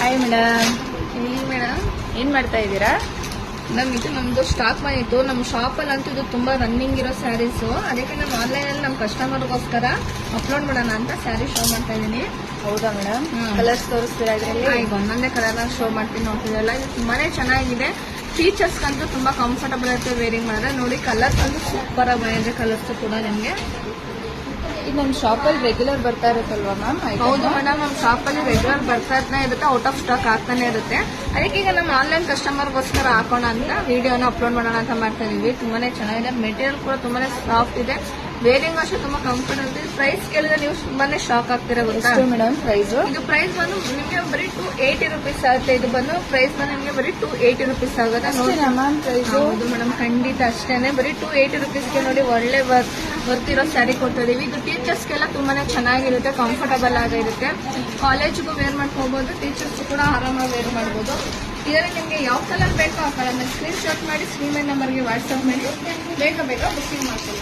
Hi madam, madam ಏನ್ ಮಾಡ್ತಾ ಇದ್ದೀರಾ? ನಮ್ದು ಸ್ಟಾಕ್ ಬಂದಿತ್ತು. ನಮ್ಮ ಶಾಪ್ ಅಲ್ಲಿ ಅಂತೂ ಇದು ತುಂಬಾ ರನ್ನಿಂಗ್ ಇರೋ ಸ್ಯಾರೀಸ್. ಅದಕ್ಕೆ ನಾನು ಆನ್ಲೈನ್ ಅಲ್ಲಿ ನಮ್ಮ ಕಸ್ಟಮರ್ಗೋಸ್ಕರ ಅಪ್ಲೋಡ್ ಮಾಡೋಣ ಅಂತ ಸ್ಯಾರಿ ಶೋ ಮಾಡ್ತಾ ಇದ್ದೀನಿ. ಹೌದಾ ಮೇಡಮ್, ಕಲರ್ಸ್ ತೋರಿಸ್ತೀರಾ ಇದರಲ್ಲಿ? ಈಗ ಒಂದೊಂದೇ ಕಲರ್ ಶೋ ಮಾಡ್ತೀನಿ, ನೋಡ್ತಿದ್ದಲ್ಲ. ಇದು ತುಂಬಾನೇ ಚೆನ್ನಾಗಿದೆ. ಫೀಚರ್ಸ್ ಅಂತೂ ತುಂಬಾ ಕಂಫರ್ಟಬಲ್ ಇರುತ್ತೆ ವೇರಿಂಗ್ ಮಾಡಿದ್ರೆ. ನೋಡಿ, ಕಲರ್ಸ್ ಅಂತೂ ಸೂಪರ್ ಆಗಿ ಬಂದಿದೆ. ಕಲರ್ಸ್ ಕೂಡ ನಿಮ್ಗೆ ಇದು ನಮ್ಮ ಶಾಪಲ್ಲಿ ರೆಗ್ಯುಲರ್ ಬರ್ತಾ ಇರುತ್ತಲ್ವಾ ಮ್ಯಾಮ್? ಹೌದು ಮೇಡಮ್, ನಮ್ಮ ಶಾಪ್ ಅಲ್ಲಿ ರೆಗ್ಯುಲರ್ ಬರ್ತಾನೆ ಇರುತ್ತೆ, ಔಟ್ ಆಫ್ ಸ್ಟಾಕ್ ಆಗ್ತಾನೆ ಇರುತ್ತೆ. ಅದಕ್ಕೆ ಈಗ ನಮ್ಮ ಆನ್ಲೈನ್ ಕಸ್ಟಮರ್ಗೋಸ್ಕರ ಹಾಕೋಣ ಅಂತ ವಿಡಿಯೋನ ಅಪ್ಲೋಡ್ ಮಾಡೋಣ ಅಂತ ಮಾಡ್ತಾ ಇದೀವಿ. ತುಂಬಾನೇ ಚೆನ್ನಾಗಿದೆ. ಮೆಟೀರಿಯಲ್ ಕೂಡ ತುಂಬಾನೇ ಸಾಫ್ಟ್ ಇದೆ. ವೇರಿಂಗ್ ಅಷ್ಟೇ ತುಂಬಾ ಕಂಫರ್ಟಬಲ್ ಇದೆ. ಪ್ರೈಸ್ ಕೇಳಿದ್ರೆ ನೀವು ತುಂಬಾನೇ ಶಾಕ್ ಆಗ್ತೀರಾ ಗೊತ್ತಾ ಮೇಡಮ್ ಪ್ರೈಸ್? ಇದು ಪ್ರೈಸ್ ಬಂದು ನಿಮಗೆ ಬರೀ 280 ರುಪೀಸ್ ಆಗುತ್ತೆ. ಇದು ಬಂದು ಪ್ರೈಸ್ ಬಂದು ನಿಮಗೆ ಬರೀ 280 ರುಪೀಸ್ ಆಗುತ್ತೆ. Ma'am price? ಹೌದು ಮೇಡಮ್, ಖಂಡಿತ ಅಷ್ಟೇನೆ. ಬರೀ 280 ರುಪೀಸ್ಗೆ ನೋಡಿ ಒಳ್ಳೆ ವರ್ತಿರೋ ಸ್ಯಾರಿ ಕೊಡ್ತಾ ಇದೀವಿ. ಇದು ಟೀಚರ್ಸ್ಗೆಲ್ಲ ತುಂಬಾನೇ ಚೆನ್ನಾಗಿರುತ್ತೆ, ಕಂಫರ್ಟಬಲ್ ಆಗಿರುತ್ತೆ. ಕಾಲೇಜ್ಗೂ ವೇರ್ ಮಾಡ್ಕೋಬಹುದು, ಟೀಚರ್ಸ್ ಕೂಡ ಆರಾಮಾಗಿ ವೇರ್ ಮಾಡಬಹುದು. ಇದರಲ್ಲಿ ನಿಮಗೆ ಯಾವ ಕಲರ್ ಬೇಕೋ ಆ ಕಲರ್ನ ಸ್ಕ್ರೀನ್ ಶಾಟ್ ಮಾಡಿ ಸ್ಕ್ರೀನ್ ನಂಬರ್ಗೆ ವಾಟ್ಸ್ಆಪ್ ಮಾಡಿ ಬೇಗ ಬುಕ್ಕಿಂಗ್ ಮಾಡ್ಕೊಳ್ಳಿ.